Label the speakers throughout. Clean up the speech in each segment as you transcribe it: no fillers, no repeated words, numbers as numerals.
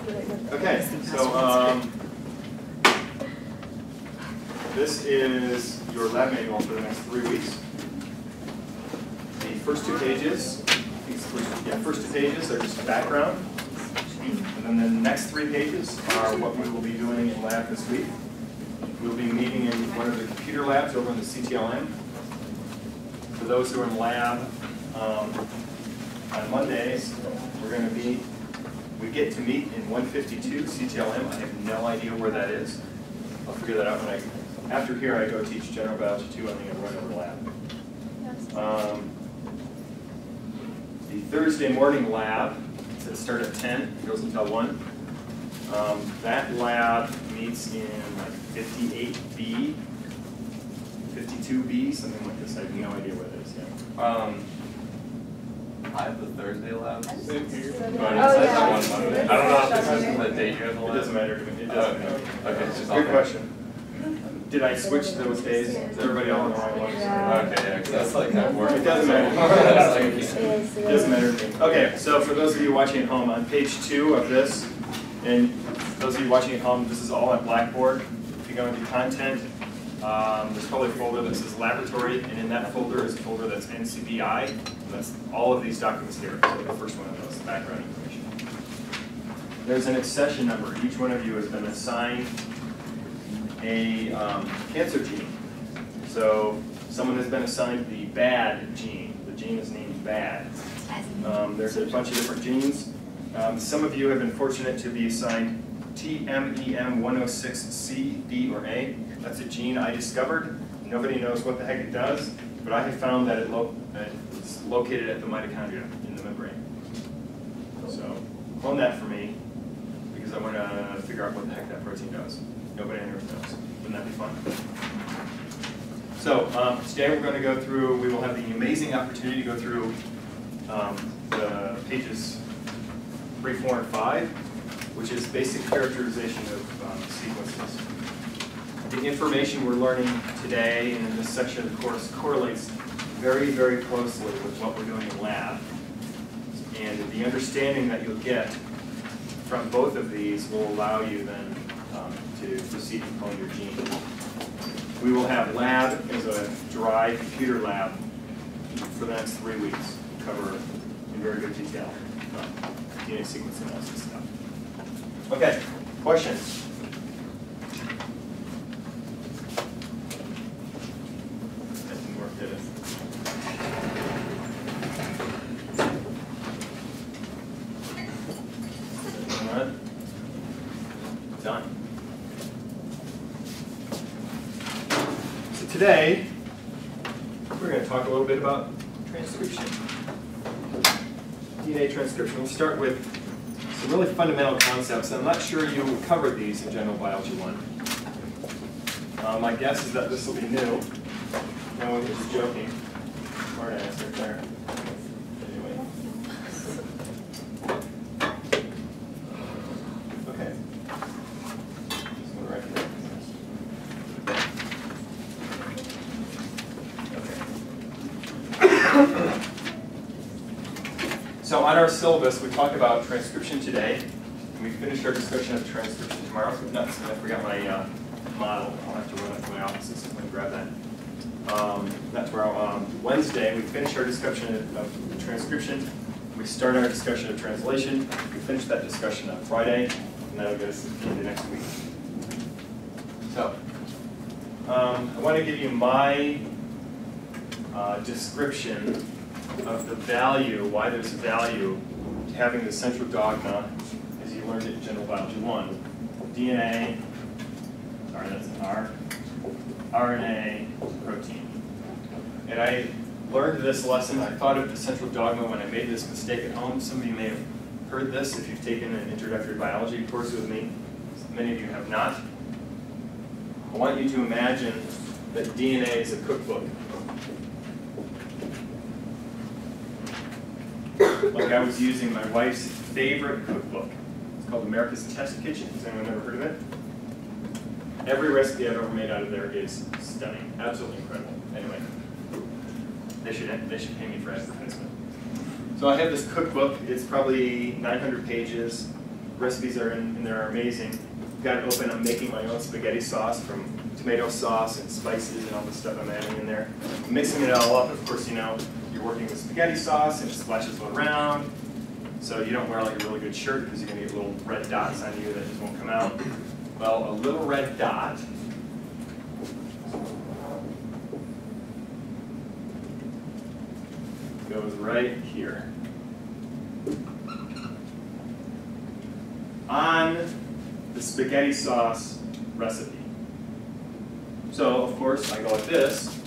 Speaker 1: Okay, so this is your lab manual for the next 3 weeks. The first 2 pages, first 2 pages are just background. And then the next 3 pages are what we will be doing in lab this week. We'll be meeting in one of the computer labs over in the CTLM. For those who are in lab on Mondays, we're going to meet. We get to meet in 152 CTLM. I have no idea where that is. I'll figure that out when after here I go teach General Biology 2. I'm going to run over lab. The Thursday morning lab, it starts at 10, goes until 1. That lab meets in like 58B, 52B, something like this. I have no idea what it is yet.
Speaker 2: I have the Thursday lab.
Speaker 1: I
Speaker 2: don't know if this is the date you have the lab.
Speaker 1: It doesn't matter to me. It doesn't matter.
Speaker 2: Okay, it's just
Speaker 1: good question. Did I switch those days? Is everybody all in the right one?
Speaker 2: Okay, yeah, because that's like at work.
Speaker 1: It doesn't matter. It doesn't matter to me. Okay, so for those of you watching at home, on page 2 of this, and those of you watching at home, this is all on Blackboard. If you go into content, there's probably a folder that says laboratory, and in that folder is a folder that's NCBI. That's all of these documents here. So the first one of those, background information. There's an accession number. Each one of you has been assigned a cancer gene. So someone has been assigned the BAD gene. The gene is named BAD. There's a bunch of different genes. Some of you have been fortunate to be assigned TMEM106C, D, or A. That's a gene I discovered. Nobody knows what the heck it does, but I have found that it's located at the mitochondria in the membrane. So clone that for me, because I want to figure out what the heck that protein does. Nobody on earth knows. Wouldn't that be fun? So today we're going to go through, we will have the amazing opportunity to go through the pages 3, 4, and 5, which is basic characterization of sequences. The information we're learning today and in this section of the course correlates very, very closely with what we're doing in lab. And the understanding that you'll get from both of these will allow you then to proceed and clone your gene. We will have lab as a dry computer lab for the next 3 weeks. We'll cover in very good detail DNA sequence analysis stuff. Okay, questions? That didn't work, did it? Done. So today, we're going to talk a little bit about transcription. DNA transcription. We'll start with some really fundamental concepts. I'm not sure you covered these in General Biology 1. My guess is that this will be new. No one is joking. Smart ass right there. Anyway. Okay. This one right here. Okay. So on our syllabus, we talk about transcription today, and we finished our discussion of transcription tomorrow. So nuts, I forgot my model. I'll have to run up to my office and grab that. Not tomorrow. Wednesday, we finish our discussion of transcription. We start our discussion of translation. We finish that discussion on Friday, and that'll get us into next week. So I want to give you my description of the value, why there's value to having the central dogma, as you learned it in General Biology 1. DNA, sorry, that's an R, RNA, protein. And I learned this lesson, I thought of the central dogma when I made this mistake at home. Some of you may have heard this if you've taken an introductory biology course with me. Many of you have not. I want you to imagine that DNA is a cookbook. Like I was using my wife's favorite cookbook. It's called America's Test Kitchen. Has anyone ever heard of it? Every recipe I've ever made out of there is stunning, absolutely incredible. Anyway, they should pay me for advertisement. So I have this cookbook. It's probably 900 pages. recipes are in there are amazing. Got it open, I'm making my own spaghetti sauce from tomato sauce and spices and all the stuff I'm adding in there. I'm mixing it all up. Of course, you know, you're working with spaghetti sauce and it splashes all around. So you don't wear like a really good shirt because you're going to get little red dots on you that just won't come out. Well, a little red dot goes right here. On the spaghetti sauce recipe. So, of course, I go like this,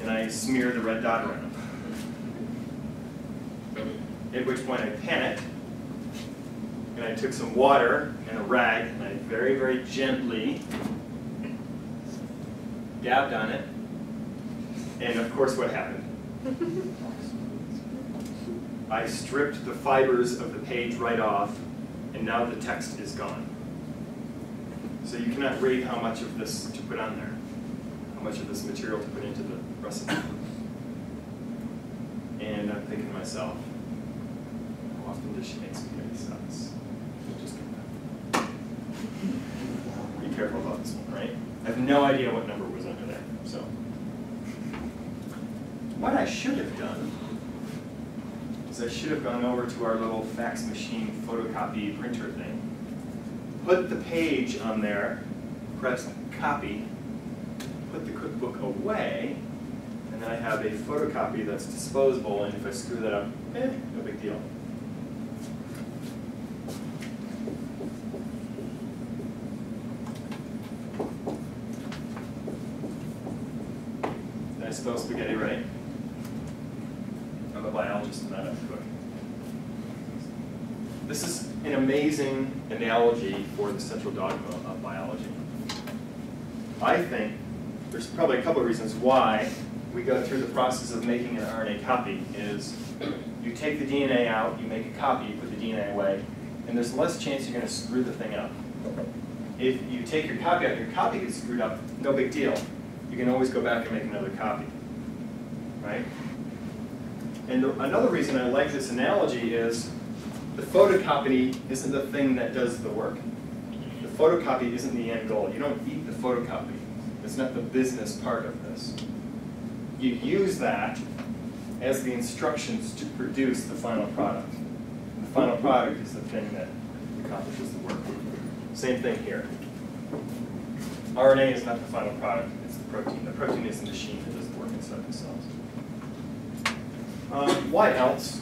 Speaker 1: and I smear the red dot around. At which point I panicked, and I took some water and a rag, and I very, very gently dabbed on it. And of course, what happened? I stripped the fibers of the page right off, and now the text is gone. So you cannot rate how much of this to put on there, how much of this material to put into the recipe. And I'm thinking to myself, how often does she make spaghetti sauce? Just be careful about this one, right? I have no idea what number was under there. So what I should have done is I should have gone over to our little fax machine photocopy printer thing, put the page on there, press copy, put the cookbook away, and then I have a photocopy that's disposable, and if I screw that up, no big deal. Did I spell spaghetti right? I'm a biologist and not a cook. This is an amazing analogy for the central dogma of biology. I think there's probably a couple of reasons why we go through the process of making an RNA copy is you take the DNA out, you make a copy, you put the DNA away, and there's less chance you're going to screw the thing up. If you take your copy out, your copy gets screwed up, no big deal. You can always go back and make another copy, right? And another reason I like this analogy is the photocopy isn't the thing that does the work. The photocopy isn't the end goal. You don't eat the photocopy. It's not the business part of this. You use that as the instructions to produce the final product. The final product is the thing that accomplishes the work. Same thing here. RNA is not the final product, it's the protein. The protein is the machine that does the work inside the cells. Why else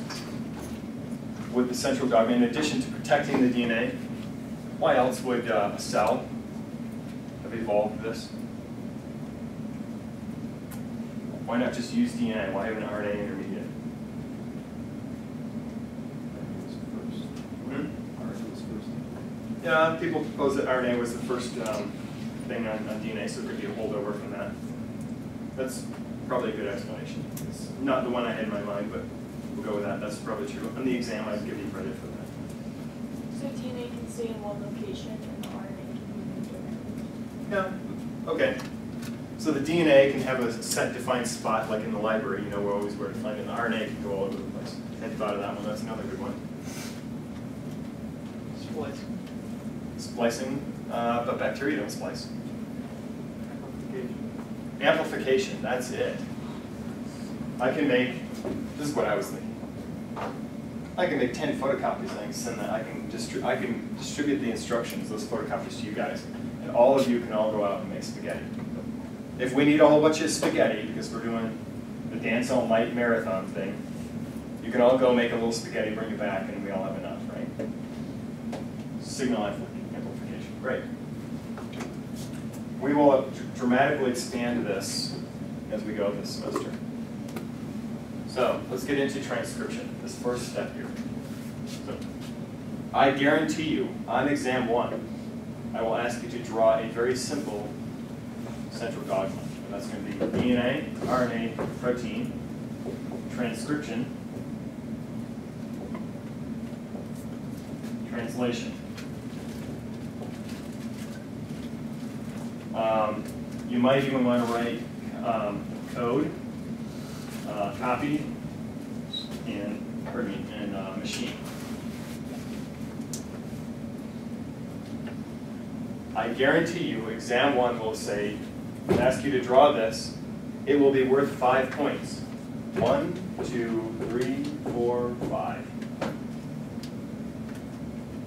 Speaker 1: would the central dogma, in addition to protecting the DNA, why else would a cell have evolved this? Why not just use DNA? Why have an RNA intermediate? Yeah, people propose that RNA was the first thing on DNA, so it could be a holdover from that. That's probably a good explanation. It's not the one I had in my mind, but we'll go with that. That's probably true. On the exam, I'd give you credit for that.
Speaker 3: So DNA can stay in one location and the RNA can move different?
Speaker 1: Yeah, okay. So the DNA can have a set defined spot, like in the library, you know always where to find it. The RNA can go all over the place. I hadn't thought of that one. That's another good one. Splicing. Splicing, but bacteria don't splice. Amplification, that's it. I can make, this is what I was thinking. I can make 10 photocopies and I can send that, I can distribute the instructions, those photocopies to you guys. And all of you can all go out and make spaghetti. If we need a whole bunch of spaghetti, because we're doing the Dance All Night marathon thing, you can all go make a little spaghetti, bring it back, and we all have enough, right? Signal amplification, great. We will dramatically expand this as we go this semester. So let's get into transcription, this first step here. So, I guarantee you, on exam 1, I will ask you to draw a very simple central dogma. And that's going to be DNA, RNA, protein, transcription, translation. You might even want to write code, copy, and machine. I guarantee you, exam 1 will say, ask you to draw this. It will be worth 5 points. 1, 2, 3, 4, 5.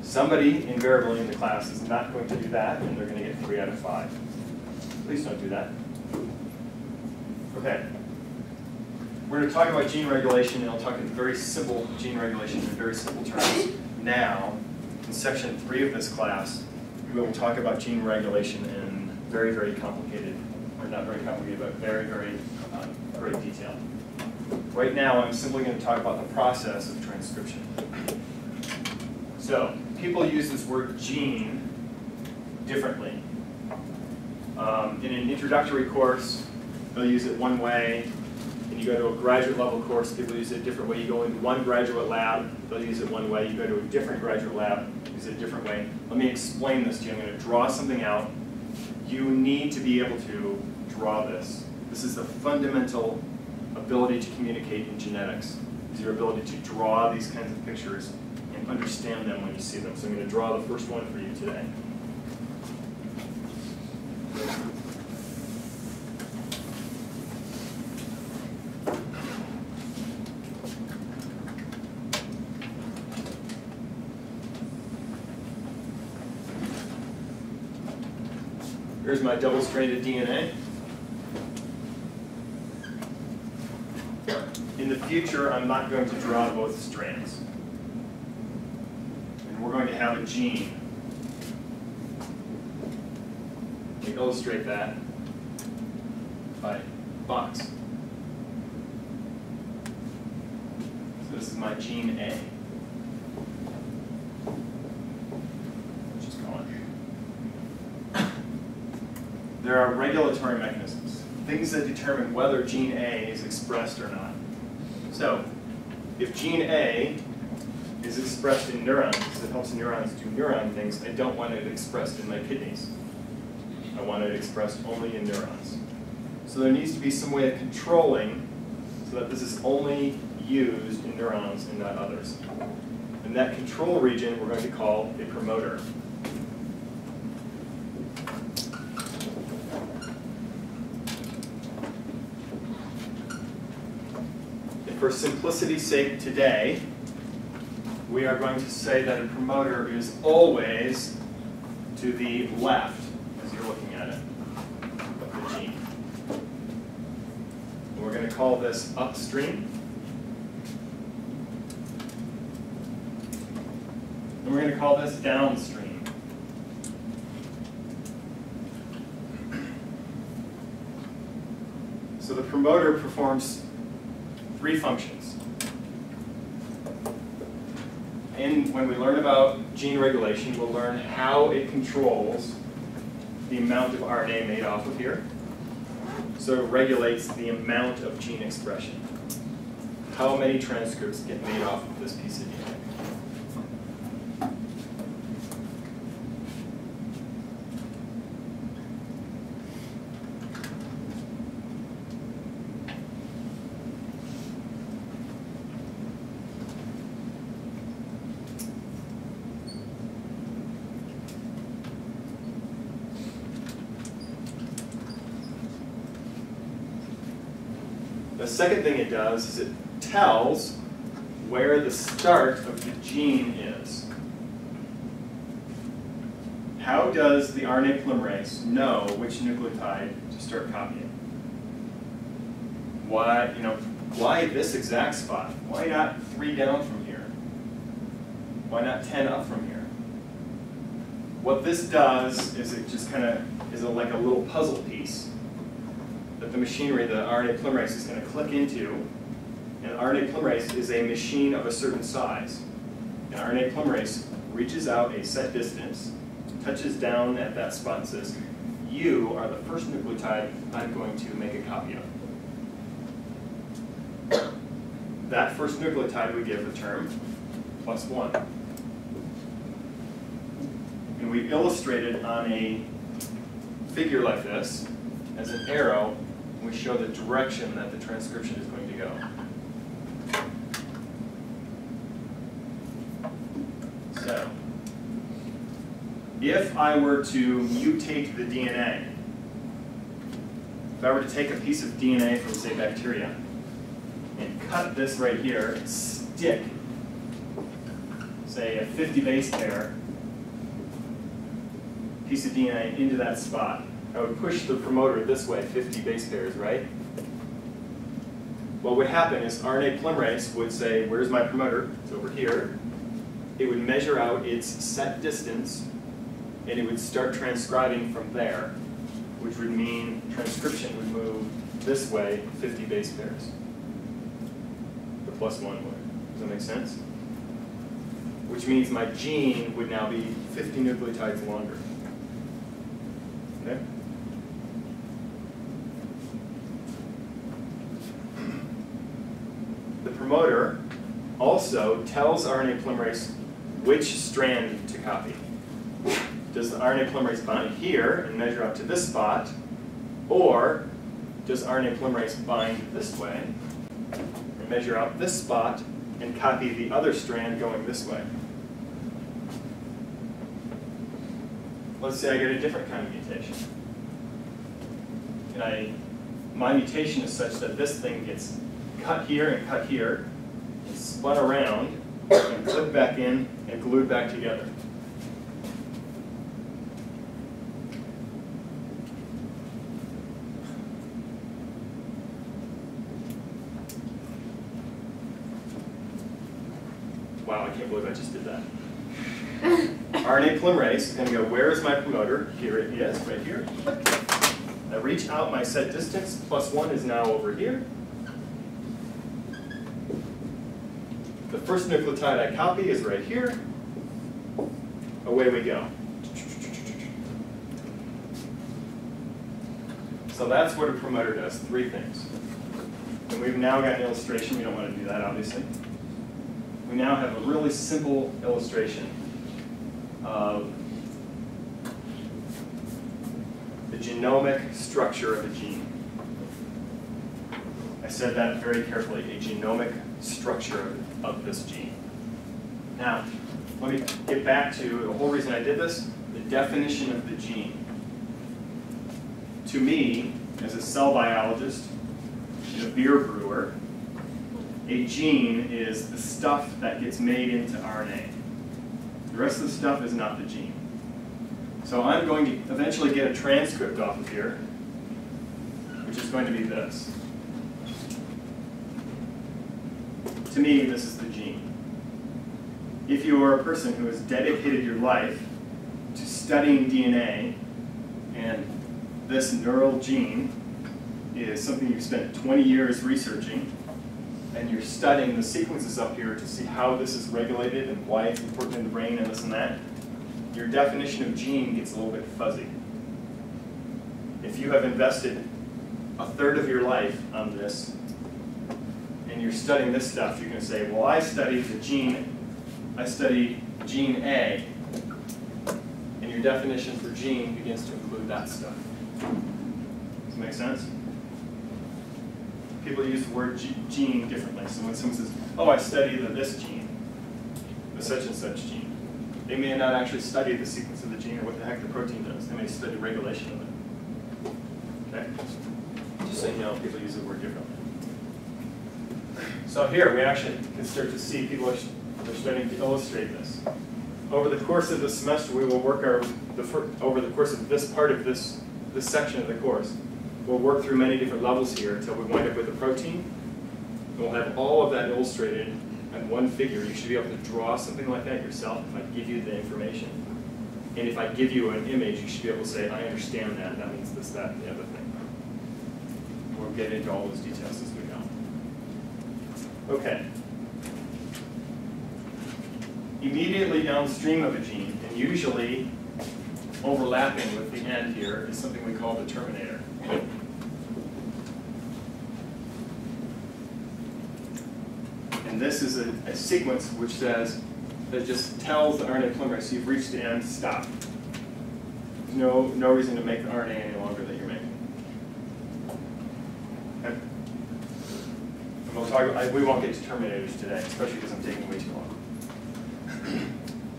Speaker 1: Somebody invariably in the class is not going to do that, and they're going to get 3 out of 5. Please don't do that. Okay. We're going to talk about gene regulation, and I'll talk in very simple gene regulation in very simple terms. Now, in section 3 of this class, we will talk about gene regulation in very, very complicated, or not very complicated, but very, very great detail. Right now, I'm simply going to talk about the process of transcription. So, people use this word gene differently. In an introductory course, they'll use it one way. And you go to a graduate level course, people use it a different way. You go into one graduate lab, they'll use it one way. You go to a different graduate lab, use it a different way. Let me explain this to you. I'm going to draw something out. You need to be able to draw this. This is the fundamental ability to communicate in genetics, is your ability to draw these kinds of pictures and understand them when you see them. So I'm going to draw the first one for you today. Here's my double-stranded DNA. In the future, I'm not going to draw both strands. And we're going to have a gene. We illustrate that by box. So this is my gene A. There are regulatory mechanisms, things that determine whether gene A is expressed or not. So, if gene A is expressed in neurons, it helps neurons do neuron things, I don't want it expressed in my kidneys. I want it expressed only in neurons. So there needs to be some way of controlling so that this is only used in neurons and not others. And that control region we're going to call a promoter. For simplicity's sake today, we are going to say that a promoter is always to the left, as you're looking at it, of the gene. And we're going to call this upstream. And we're going to call this downstream. So the promoter performs 3 functions. And when we learn about gene regulation, we'll learn how it controls the amount of RNA made off of here. So it regulates the amount of gene expression. How many transcripts get made off of this piece of DNA. The second thing it does is it tells where the start of the gene is. How does the RNA polymerase know which nucleotide to start copying? Why this exact spot? Why not 3 down from here? Why not 10 up from here? What this does is it just kind of is like a little puzzle piece that the machinery, the RNA polymerase, is going to click into. And RNA polymerase is a machine of a certain size. And RNA polymerase reaches out a set distance, touches down at that spot and says, you are the first nucleotide I'm going to make a copy of. That first nucleotide we give the term +1. And we illustrate it on a figure like this as an arrow. We show the direction that the transcription is going to go. So, if I were to mutate the DNA, if I were to take a piece of DNA from, say, bacteria, and cut this right here, and stick, say, a 50 base pair piece of DNA into that spot, I would push the promoter this way, 50 base pairs, right? What would happen is RNA polymerase would say, where's my promoter? It's over here. It would measure out its set distance, and it would start transcribing from there, which would mean transcription would move this way 50 base pairs. The +1 would. Does that make sense? Which means my gene would now be 50 nucleotides longer. Okay? The promoter also tells RNA polymerase which strand to copy. Does the RNA polymerase bind here and measure up to this spot, or does RNA polymerase bind this way and measure out this spot and copy the other strand going this way? Let's say I get a different kind of mutation. And my mutation is such that this thing gets cut here and spun around and clipped back in and glued back together. Wow, I can't believe I just did that. RNA polymerase is going to go, where is my promoter? Here it is, right here. I reach out my set distance, +1 is now over here. The first nucleotide I copy is right here. Away we go. So that's what a promoter does, 3 things. And we've now got an illustration. We don't want to do that, obviously. We now have a really simple illustration of the genomic structure of a gene. I said that very carefully, a genomic structure of this gene. Now, let me get back to the whole reason I did this, the definition of the gene. To me, as a cell biologist and a beer brewer, a gene is the stuff that gets made into RNA. The rest of the stuff is not the gene. So I'm going to eventually get a transcript off of here, which is going to be this. To me, this is the gene. If you are a person who has dedicated your life to studying DNA, and this neural gene is something you've spent 20 years researching, and you're studying the sequences up here to see how this is regulated and why it's important in the brain and this and that, your definition of gene gets a little bit fuzzy. If you have invested 1/3 of your life on this, and you're studying this stuff, you're going to say, well, I studied gene A, and your definition for gene begins to include that stuff. Does that make sense? People use the word gene differently. So when someone says, oh, I study this gene, the such and such gene, they may not actually study the sequence of the gene or what the heck the protein does. They may study regulation of it. Okay? Just so you know, people use the word differently. So here, we actually can start to see people are starting to illustrate this. Over the course of the semester, we will work over the course of this part of this section of the course, we'll work through many different levels here until we wind up with a protein. We'll have all of that illustrated in one figure. You should be able to draw something like that yourself if I give you the information. And if I give you an image, you should be able to say, I understand that. That means this, that, and the other thing. And we'll get into all those details as we go. Okay. Immediately downstream of a gene, and usually overlapping with the end here, is something we call the terminator. And this is a sequence which says, that just tells the RNA polymerase, you've reached the end, stop. There's no reason to make the RNA any longer that you're making. Okay? And we'll talk, we won't get to terminators today, especially because I'm taking way too long.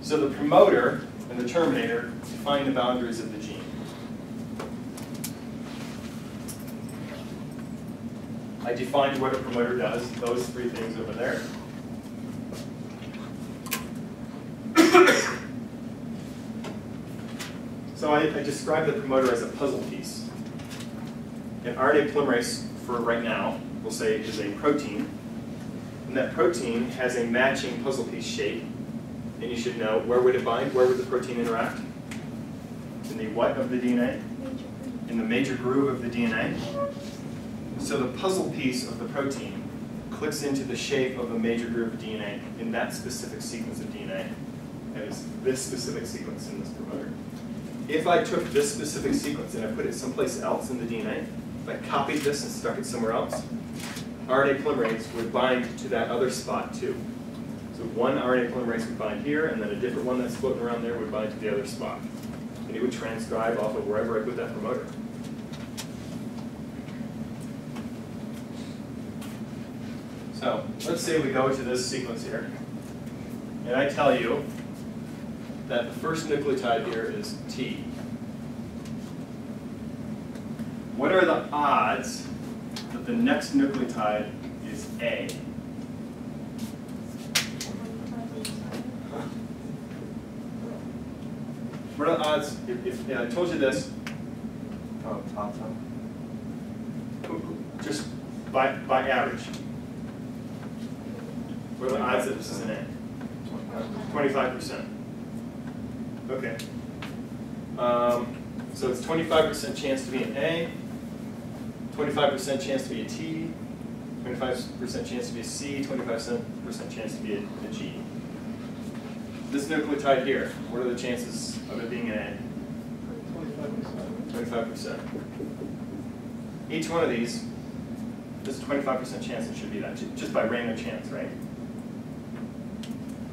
Speaker 1: So the promoter and the terminator define the boundaries of the gene. I defined what a promoter does, those three things over there. So I described the promoter as a puzzle piece. An RNA polymerase, for right now, we'll say is a protein. And that protein has a matching puzzle piece shape. And you should know, where would it bind? Where would the protein interact? In the what of the DNA? In the major groove of the DNA. So the puzzle piece of the protein clicks into the shape of a major groove of DNA in that specific sequence of DNA. And it's this specific sequence in this promoter. If I took this specific sequence and I put it someplace else in the DNA, if I copied this and stuck it somewhere else, RNA polymerase would bind to that other spot too. So one RNA polymerase would bind here, and then a different one that's floating around there would bind to the other spot. And it would transcribe off of wherever I put that promoter. So let's say we go to this sequence here, and I tell you that the first nucleotide here is T. What are the odds that the next nucleotide is A? What are the odds, if I told you this,
Speaker 2: Oh, top.
Speaker 1: just by average, what are the odds that this is an A? 25%. Okay. So it's 25% chance to be an A, 25% chance to be a T, 25% chance to be a C, 25% chance to be a G. This nucleotide here, what are the chances of it being an A? 25%. Each one of these, there's a 25% chance it should be that, just by random chance, right?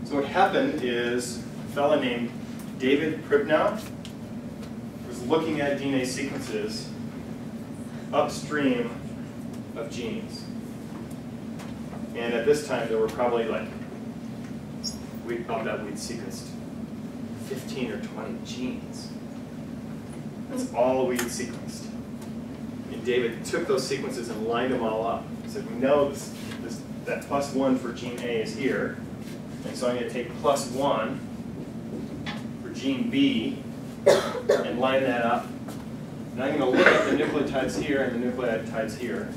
Speaker 1: So what happened is a fellow named David Pribnow was looking at DNA sequences upstream of genes. And at this time, there were probably like, I'll bet we'd sequenced 15 or 20 genes. That's all we had sequenced. And David took those sequences and lined them all up. He said, we know that +1 for gene A is here, and so I'm going to take +1 for gene B and line that up. And I'm going to look at the nucleotides here and the nucleotides here.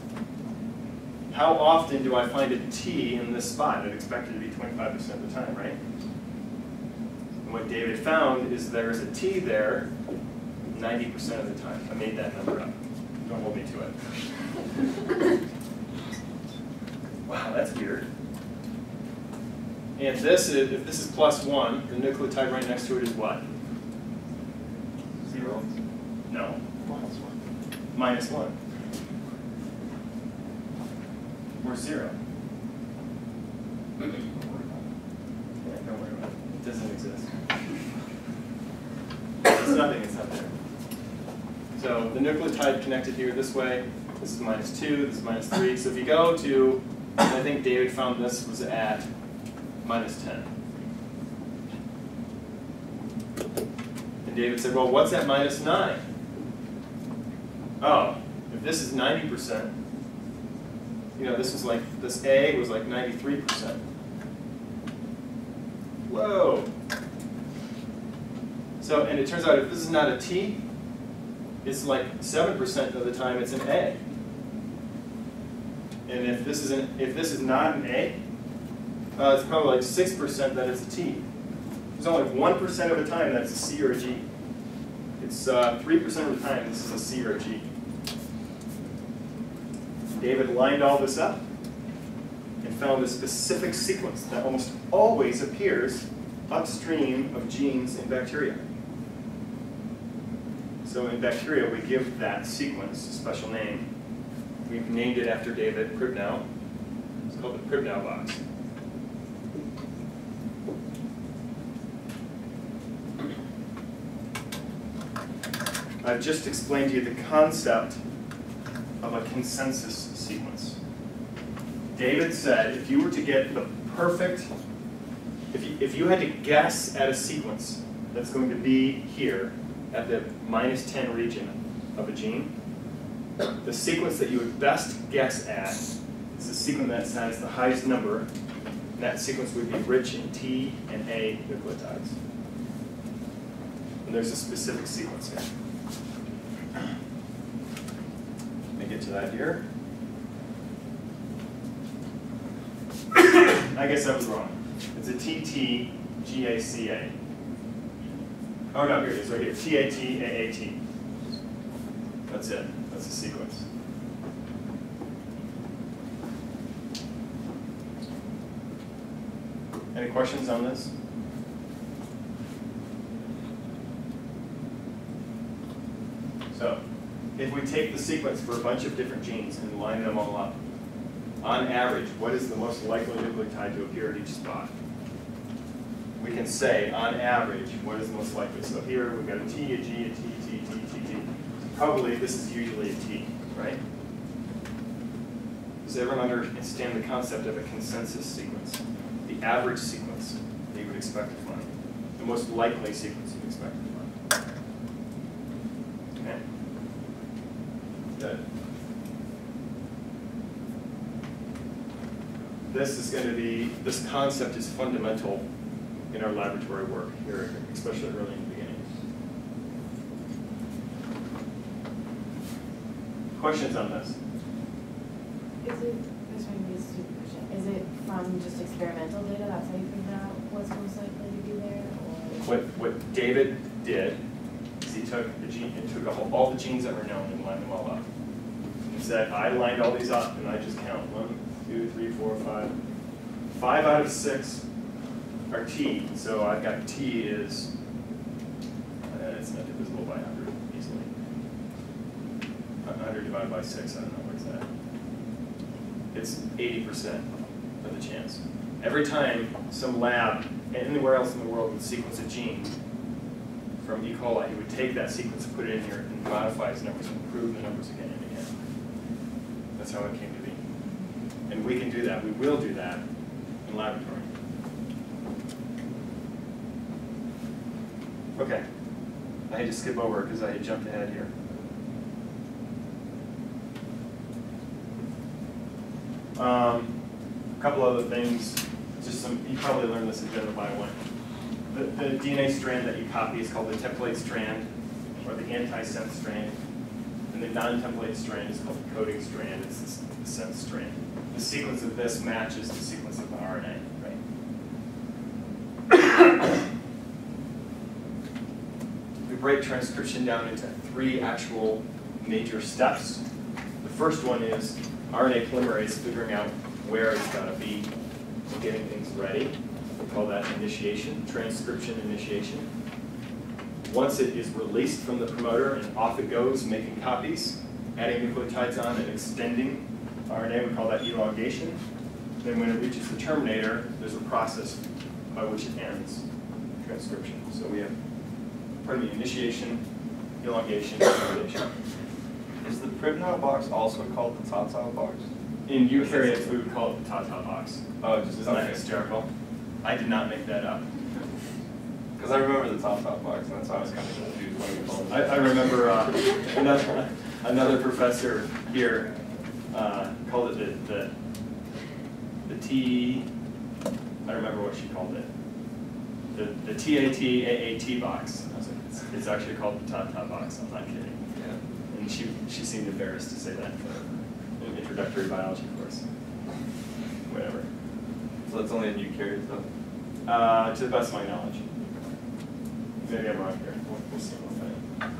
Speaker 1: How often do I find a T in this spot? I'd expect it to be 25% of the time, right? And what David found is there's a T there 90% of the time. I made that number up. Don't hold me to it. Wow, that's weird. And this is, if this is +1, the nucleotide right next to it is what? 0? No. -1. Or 0. Yeah, don't worry about it. It doesn't exist. It's nothing, it's not there. So the nucleotide connected here this way. This is -2, this is -3. So if you go to, I think David found this was at -10. And David said, well, what's at -9? Oh, if this is 90%, you know, this was like, this A was like 93%. Whoa. So, and it turns out if this is not a T, it's like 7% of the time it's an A. And if this is not an A, it's probably like 6% that it's a T. There's only 1% of the time that it's a C or a G. It's 3% of the time this is a C or a G. David lined all this up and found a specific sequence that almost always appears upstream of genes in bacteria. So in bacteria, we give that sequence a special name. We've named it after David Pribnow. It's called the Pribnow box. I've just explained to you the concept of a consensus sequence. David said if you were to get the perfect, if you had to guess at a sequence that's going to be here at the -10 region of a gene, the sequence that you would best guess at is the sequence that has the highest number. That sequence would be rich in T and A nucleotides. And there's a specific sequence here. Let me get to that here. I guess I was wrong. It's a TTGACA. Oh no, here it is, right here. TATAAT. That's it. That's the sequence. Any questions on this? So, if we take the sequence for a bunch of different genes and line them all up, on average, what is the most likely nucleotide to appear at each spot? We can say, on average, what is the most likely? So here we've got a T, a G, a T, T, T, T, T. Probably this is usually a T, right? Does everyone understand the concept of a consensus sequence? The average sequence that you would expect to find. The most likely sequence you'd expect to find. Okay? Good. This is going to be, this concept is fundamental in our laboratory work here, especially early in the beginning. Questions on this?
Speaker 4: Is it, this might be a stupid question, is it from just experimental data, that's how you figured out what's most likely to be there, or?
Speaker 1: What David did is he took the gene and took all the genes that were known and lined them all up. And said, I lined all these up and I just count 1, 2, 3, 4, 5. 5 out of 6 are T, so I've got T is, it's not divisible by 100 easily. 100 divided by 6, I don't know, what's that? It's 80% of the chance. Every time some lab, anywhere else in the world would sequence a gene from E. coli, he would take that sequence and put it in here and modify his numbers and improve the numbers again and again. That's how it came to be. And we can do that, we will do that in laboratory. Okay, I had to skip over because I had jumped ahead here. A couple other things, just some, you probably learned this in General Bio 1. The DNA strand that you copy is called the template strand, or the anti-sense strand. And the non-template strand is called the coding strand, it's the sense strand. The sequence of this matches the sequence of the RNA, right? We break transcription down into 3 actual major steps. The first one is RNA polymerase figuring out where it's got to be and getting things ready. We call that initiation, transcription initiation. Once it is released from the promoter and off it goes, making copies, adding nucleotides on and extending RNA, we call that elongation. Then when it reaches the terminator, there's a process by which it ends transcription. So we have, pardon me, initiation, elongation, termination.
Speaker 2: Is the Pribnow box also called the Tata box?
Speaker 1: In eukaryotes, we would call it the Tata box.
Speaker 2: Oh, just
Speaker 1: Isn't that hysterical? I did not make that up.
Speaker 2: Because I remember the Tata box, and that's why I was kind of confused when you called it.
Speaker 1: I remember another professor here called it the T, I don't remember what she called it. The TATAAT box. I was like, it's actually called the Tata box, I'm not kidding.
Speaker 2: Yeah.
Speaker 1: And she seemed embarrassed to say that for an introductory biology course. Whatever.
Speaker 2: So that's only in eukaryotes, though?
Speaker 1: To the best of my knowledge. Maybe I'm wrong here. We'll see about that.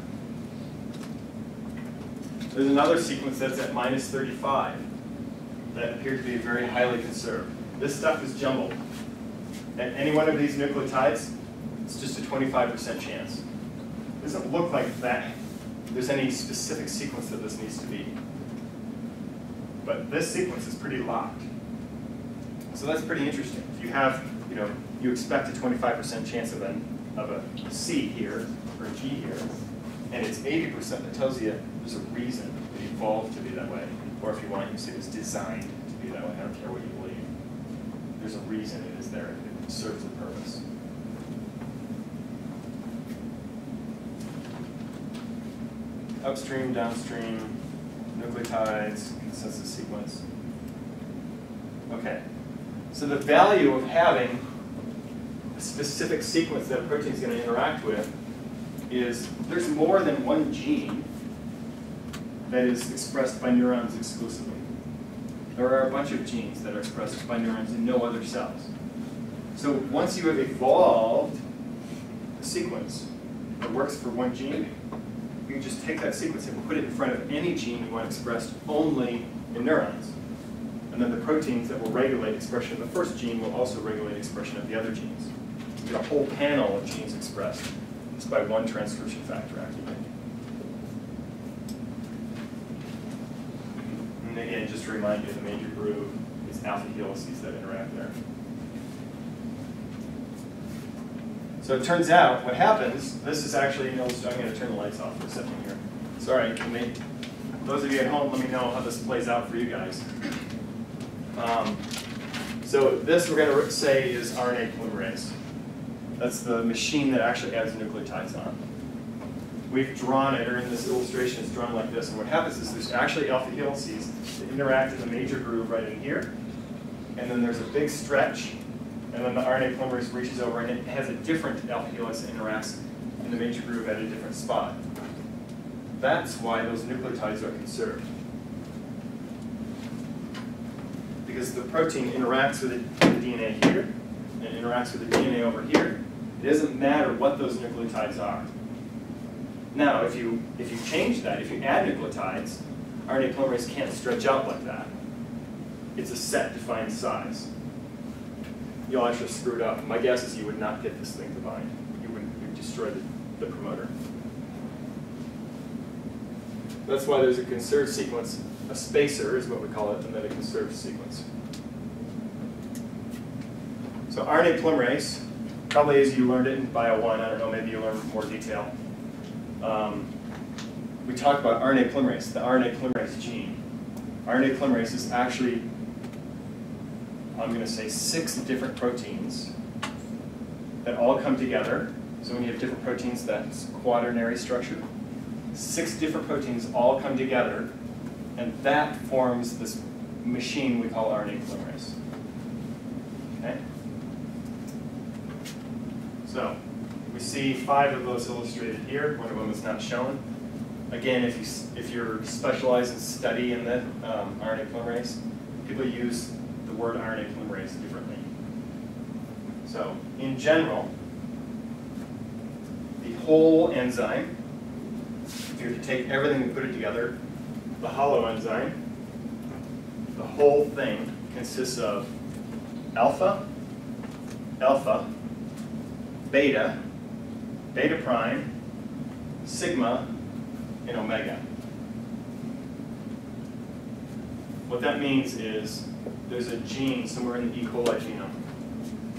Speaker 1: There's another sequence that's at -35 that appeared to be very highly conserved. This stuff is jumbled. At any one of these nucleotides, it's just a 25% chance. It doesn't look like that there's any specific sequence that this needs to be. But this sequence is pretty locked. So that's pretty interesting. If you have, you expect a 25% chance of a C here, or a G here, and it's 80%, that tells you there's a reason it evolved to be that way. Or if you want, you say it was designed to be that way. I don't care what you believe. There's a reason it is there. It serves a purpose. upstream, downstream, nucleotides, consensus sequence. Okay, so the value of having a specific sequence that a protein is going to interact with is there's more than one gene that is expressed by neurons exclusively. There are a bunch of genes that are expressed by neurons in no other cells. So once you have evolved a sequence that works for one gene, you can just take that sequence and put it in front of any gene you want expressed only in neurons. And then the proteins that will regulate expression of the first gene will also regulate expression of the other genes. You get a whole panel of genes expressed just by one transcription factor activated. And again, just to remind you, the major groove is alpha helices that interact there. So it turns out what happens, this is actually, I'm going to turn the lights off for a second here. Sorry, those of you at home, let me know how this plays out for you guys. So this we're going to say is RNA polymerase. That's the machine that actually adds nucleotides on. We've drawn it, or in this illustration it's drawn like this, and what happens is there's actually alpha helices that interact in the major groove right in here, and then there's a big stretch, and then the RNA polymerase reaches over and it has a different alpha helix that interacts in the major groove at a different spot. That's why those nucleotides are conserved. Because the protein interacts with the DNA here, and interacts with the DNA over here. It doesn't matter what those nucleotides are. Now, if you change that, if you add nucleotides, RNA polymerase can't stretch out like that. It's a set defined size. You'll actually screw it up. My guess is you would not get this thing to bind. You would destroy the promoter. That's why there's a conserved sequence. A spacer is what we call it, and then a conserved sequence. So RNA polymerase, probably as you learned it in Bio 1, I don't know, maybe you learned more detail. We talked about RNA polymerase, the RNA polymerase gene. RNA polymerase is actually, I'm going to say, 6 different proteins that all come together. So when you have different proteins, that's quaternary structure. 6 different proteins all come together, and that forms this machine we call RNA polymerase. Okay? So we see 5 of those illustrated here. One of them is not shown. Again, if you're specialized in study in the RNA polymerase, people use the word RNA polymerase differently. So in general, the whole enzyme, if you were to take everything and put it together, the hollow enzyme, the whole thing consists of alpha, alpha, beta, beta prime, sigma, and omega. What that means is there's a gene somewhere in the E. coli genome,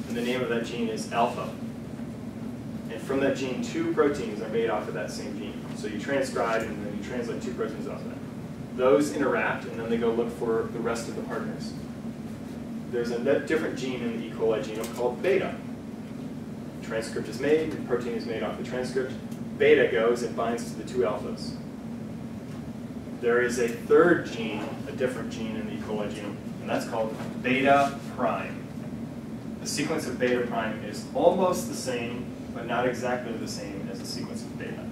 Speaker 1: and the name of that gene is alpha. And from that gene, 2 proteins are made off of that same gene. So you transcribe and then you translate 2 proteins off of that. Those interact, and then they go look for the rest of the partners. There's a different gene in the E. coli genome called beta. Transcript is made, the protein is made off the transcript. Beta goes and binds to the 2 alphas. There is a 3rd gene, a different gene in the E. coli genome, and that's called beta prime. The sequence of beta prime is almost the same, but not exactly the same as the sequence of beta.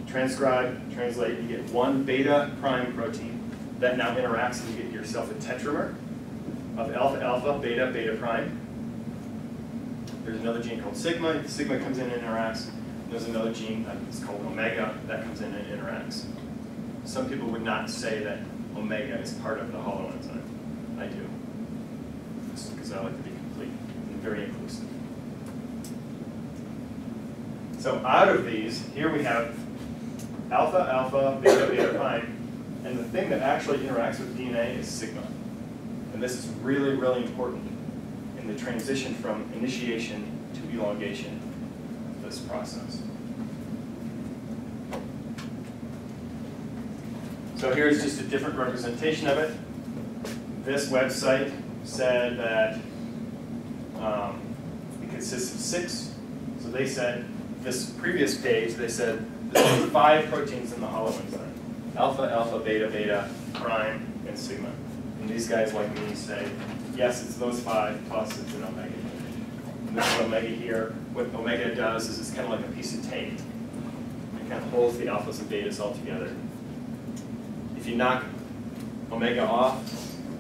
Speaker 1: Transcribe, translate, you get 1 beta prime protein. That now interacts and you get yourself a tetramer of alpha, alpha, beta, beta prime. There's another gene called sigma. Sigma comes in and interacts. There's another gene that's called omega that comes in and interacts. Some people would not say that omega is part of the hollow enzyme. I do, just because I like to be complete and very inclusive. So out of these, here we have alpha, alpha, beta, beta prime, and the thing that actually interacts with DNA is sigma. And this is really, really important in the transition from initiation to elongation of this process. So here's just a different representation of it. This website said that it consists of 6. So they said this previous page, they said there's 5 proteins in the hollow enzyme: alpha, alpha, beta, beta, prime, and sigma. And these guys like me say, yes, it's those 5 plus it's an omega. And this omega here, what omega does is it's kind of like a piece of tape. It kind of holds the alphas and betas all together. If you knock omega off,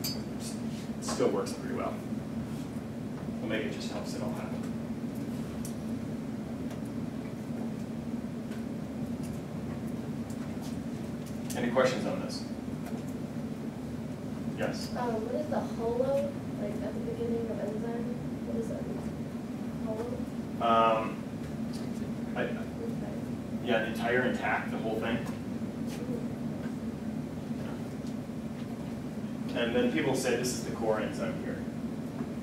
Speaker 1: it still works pretty well. Omega just helps it all happen. Any questions on this? Yes?
Speaker 5: What is the hollow, like at the beginning of enzyme? What is that? Hollow?
Speaker 1: Yeah, the entire intact, the whole thing. And then people say this is the core enzyme here.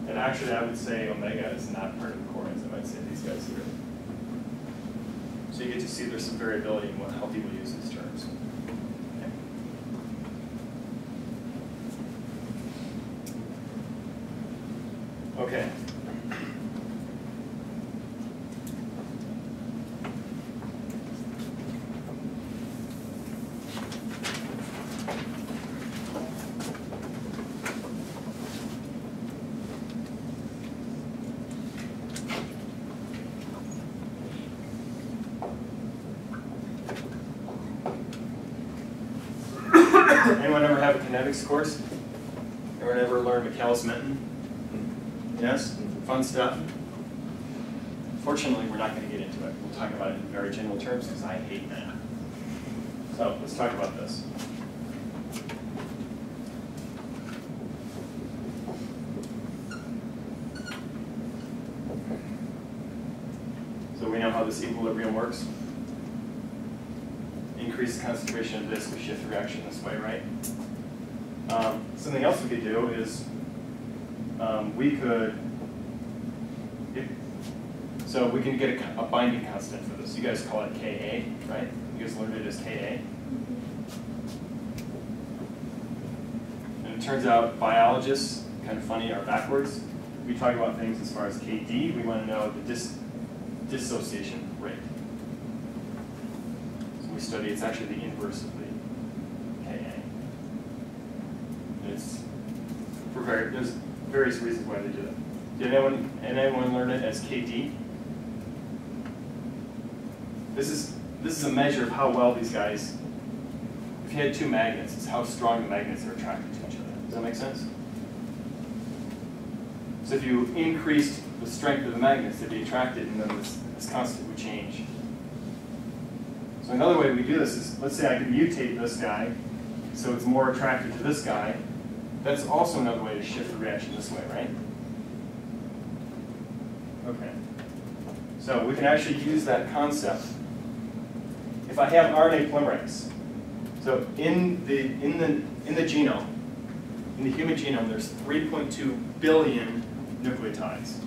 Speaker 1: And actually I would say omega is not part of the core enzyme. I'd say these guys here. So you get to see there's some variability in how people use these terms. Okay. Anyone ever have a kinetics course? Anyone ever learn Michaelis-Menten? Yes? Fun stuff? Fortunately, we're not going to get into it. We'll talk about it in very general terms because I hate math. So let's talk about this. So we know how this equilibrium works. Increase the concentration of this, we shift the reaction this way, right? Something else we could do is we could get a binding constant for this. You guys call it Ka, right? You guys learned it as Ka. And it turns out biologists, kind of funny, are backwards. We talk about things as far as Kd. We want to know the dissociation rate. So we study, it's actually the inverse of the Ka. And there's various reasons why they do that. Did anyone learn it as Kd? This is a measure of how well these guys, if you had 2 magnets, it's how strong the magnets are attracted to each other. Does that make sense? So if you increased the strength of the magnets, they'd be attracted, and then this constant would change. So another way we do this is, let's say I could mutate this guy, so it's more attracted to this guy. That's also another way to shift the reaction this way, right? Okay. So we can actually use that concept. If I have RNA polymerase, so in the genome, in the human genome, there's 3.2 billion nucleotides.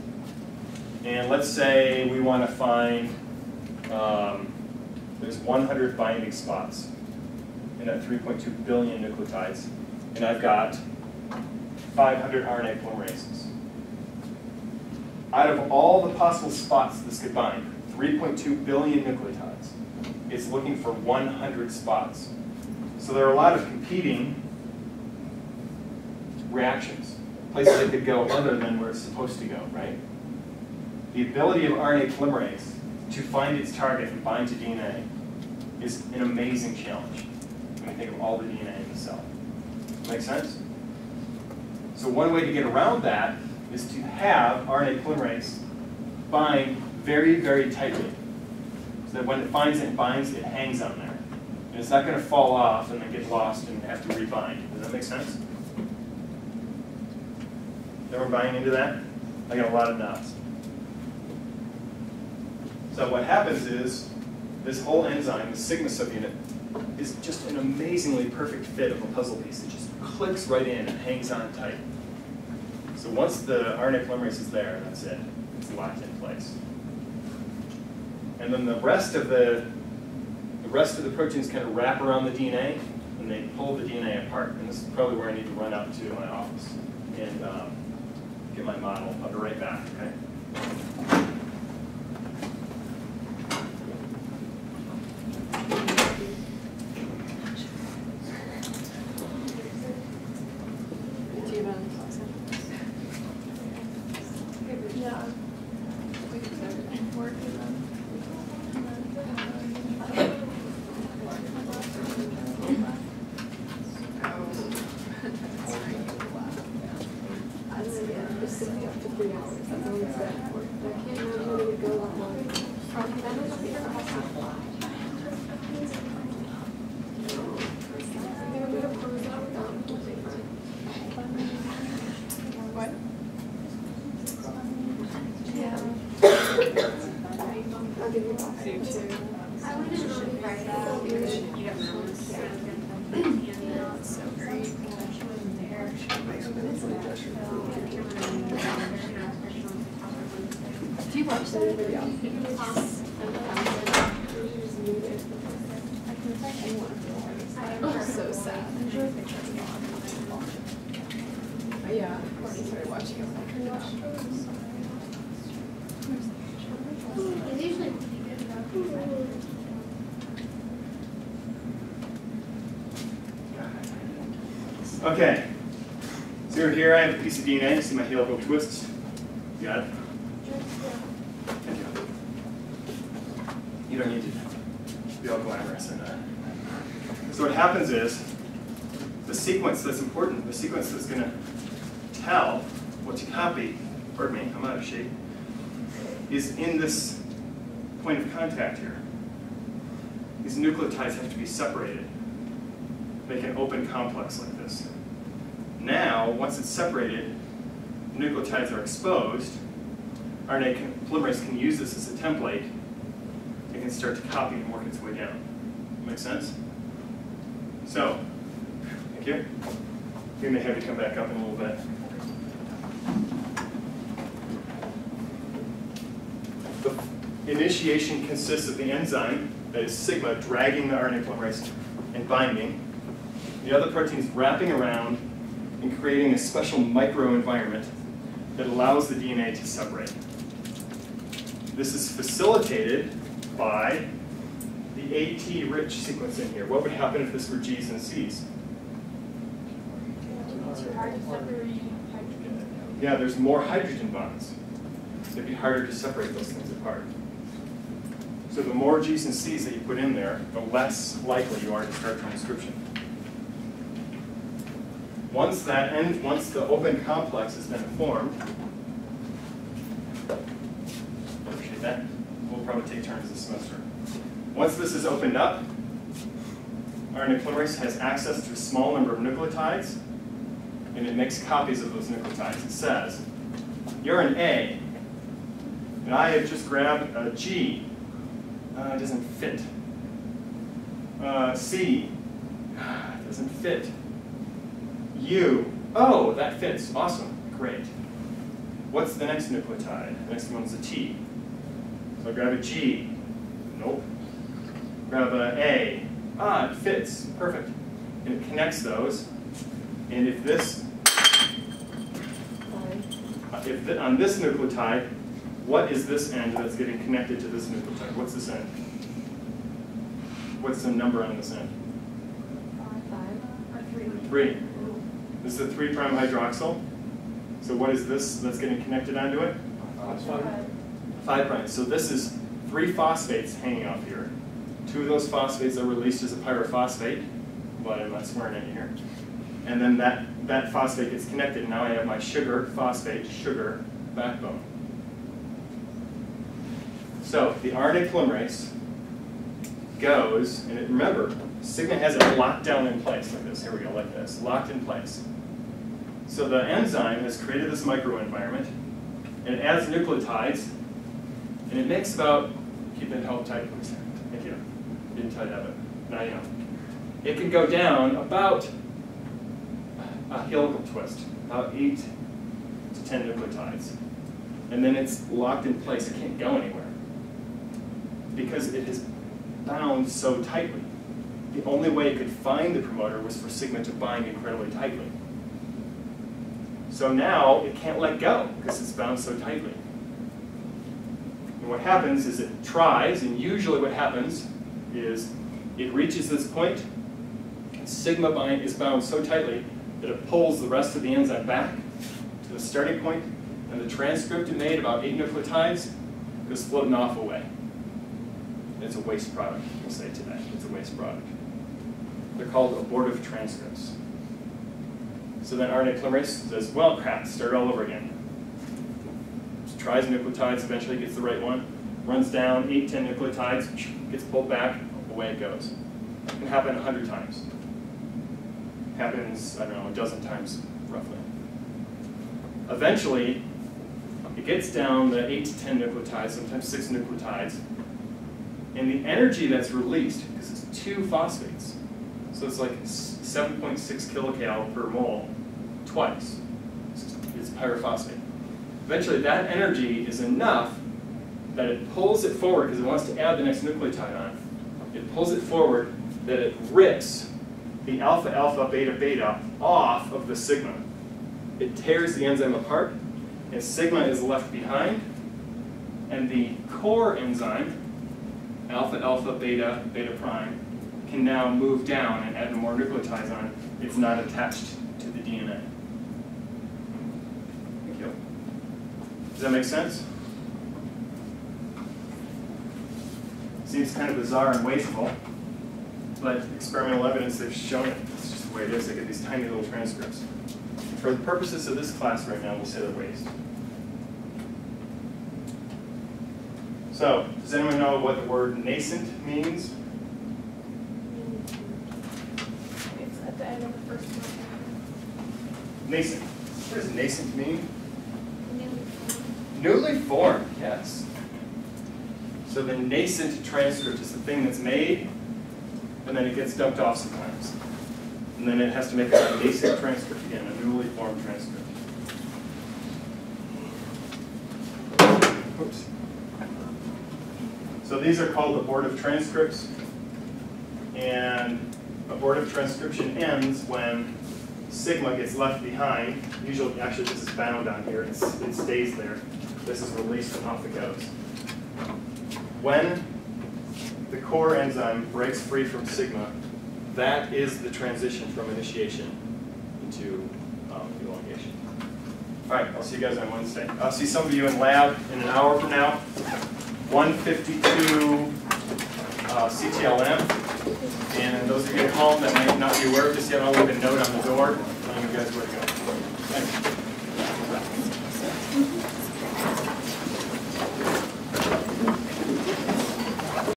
Speaker 1: And let's say we want to find there's 100 binding spots in that 3.2 billion nucleotides, and I've got 500 RNA polymerases. Out of all the possible spots this could bind, 3.2 billion nucleotides, it's looking for 100 spots. So there are a lot of competing reactions, places it could go other than where it's supposed to go, right? The ability of RNA polymerase to find its target and bind to DNA is an amazing challenge when you think of all the DNA in the cell. Make sense? So one way to get around that is to have RNA polymerase bind very, very tightly. So that when it finds it and binds, it hangs on there. And it's not going to fall off and then get lost and have to rebind. Does that make sense? Everyone buying into that? I got a lot of nods. So what happens is, this whole enzyme, the sigma subunit, is just an amazingly perfect fit of a puzzle piece. It just clicks right in and hangs on tight. So once the RNA polymerase is there, that's it. It's locked in place. And then the rest of the proteins kind of wrap around the DNA, and they pull the DNA apart. And this is probably where I need to run out to my office and get my model. I'll be right back, okay?
Speaker 5: I wouldn't really write that. You don't know.
Speaker 3: So great.
Speaker 5: Do you watch that video?
Speaker 3: Oh, so sad. Yeah, when I started watching it, I was like,
Speaker 5: It's usually pretty good.
Speaker 1: Okay, so you're here, I have a piece of DNA, see my helical twists? You got it? Thank you. You don't need to be all glamorous or not. So what happens is, the sequence that's important, the sequence that's going to tell what to copy, pardon me, I'm out of shape, is in this point of contact here. These nucleotides have to be separated. Make an open complex like this. Now, once it's separated, nucleotides are exposed. RNA polymerase can use this as a template. It can start to copy and work its way down. Make sense? So, thank you. We may have you come back up in a little bit. The initiation consists of the enzyme, that is sigma, dragging the RNA polymerase and binding. The other proteins wrapping around and creating a special microenvironment that allows the DNA to separate. This is facilitated by the AT-rich sequence in here. What would happen if this were G's and C's?
Speaker 3: too hard to separate hydrogen.
Speaker 1: Yeah, there's more hydrogen bonds. It'd be harder to separate those things apart. So the more G's and C's that you put in there, the less likely you are to start transcription. Once the open complex has been formed, appreciate that. We'll probably take turns this semester. Once this is opened up, RNA polymerase has access to a small number of nucleotides, and it makes copies of those nucleotides. It says, you're an A, and I have just grabbed a G. It doesn't fit. C, it doesn't fit. U, oh, that fits, awesome, great. What's the next nucleotide? The next one's a T. So I grab a G, nope. Grab a A, it fits, perfect. And it connects those, and if this, on this nucleotide, what is this end that's getting connected to this nucleotide? What's this end? What's the number on this end?
Speaker 3: 5 or 3.
Speaker 1: 3. This is a 3' hydroxyl. So what is this that's getting connected onto it? 5'. So this is 3 phosphates hanging off here. 2 of those phosphates are released as a pyrophosphate, but I'm not swearing at you here. And then that phosphate gets connected, and now I have my sugar, phosphate, sugar backbone. So the RNA polymerase goes, and remember, sigma has it locked down in place like this. Here we go, like this, locked in place. So the enzyme has created this microenvironment, and it adds nucleotides, and it makes about, keep it held tight, please. Thank you. Didn't tie that up. Now you know. It can go down about a helical twist, about 8 to 10 nucleotides. And then it's locked in place, it can't go anywhere. Because it is bound so tightly. The only way it could find the promoter was for sigma to bind incredibly tightly. So now it can't let go because it's bound so tightly. And what happens is it tries, and usually what happens is it reaches this point, and sigma is bound so tightly that it pulls the rest of the enzyme back to the starting point, and the transcript it made, about 8 nucleotides, goes floating off away. It's a waste product, we'll say today. It's a waste product. They're called abortive transcripts. So then RNA polymerase says, well, crap, start all over again. Just tries nucleotides, eventually gets the right one, runs down 8, 10 nucleotides, gets pulled back, away it goes. It can happen 100 times. Happens, I don't know, a dozen times, roughly. Eventually, it gets down the 8 to 10 nucleotides, sometimes 6 nucleotides, And the energy that's released, because it's 2 phosphates, so it's like 7.6 kilocal per mole twice. It's pyrophosphate. Eventually that energy is enough that it pulls it forward, because it wants to add the next nucleotide on. It pulls it forward, that it rips the alpha-alpha, beta-beta off of the sigma. It tears the enzyme apart, and sigma is left behind, and the core enzyme, alpha-alpha, beta, beta prime, can now move down and add more nucleotides on. It's not attached to the DNA. Thank you. Does that make sense? Seems kind of bizarre and wasteful, but experimental evidence, they've shown it. It's just the way it is. They get these tiny little transcripts. For the purposes of this class right now, we'll say they're waste. So, does anyone know what the word nascent means?
Speaker 3: It's at the end of the first one.
Speaker 1: Nascent. What does nascent mean?
Speaker 3: Newly
Speaker 1: Newly formed, yes. So the nascent transcript is the thing that's made, and then it gets dumped off sometimes. And then it has to make a nascent transcript again, a newly formed transcript. Oops. So these are called abortive transcripts, and abortive transcription ends when sigma gets left behind. Usually, actually this is bound on here, it stays there. This is released and off it goes. When the core enzyme breaks free from sigma, that is the transition from initiation into elongation. All right, I'll see you guys on Wednesday. I'll see some of you in lab in an hour from now. 152 CTLM. And those of you at home that might not be aware of this yet, I'll leave a note on the door telling you guys where to go. Thanks.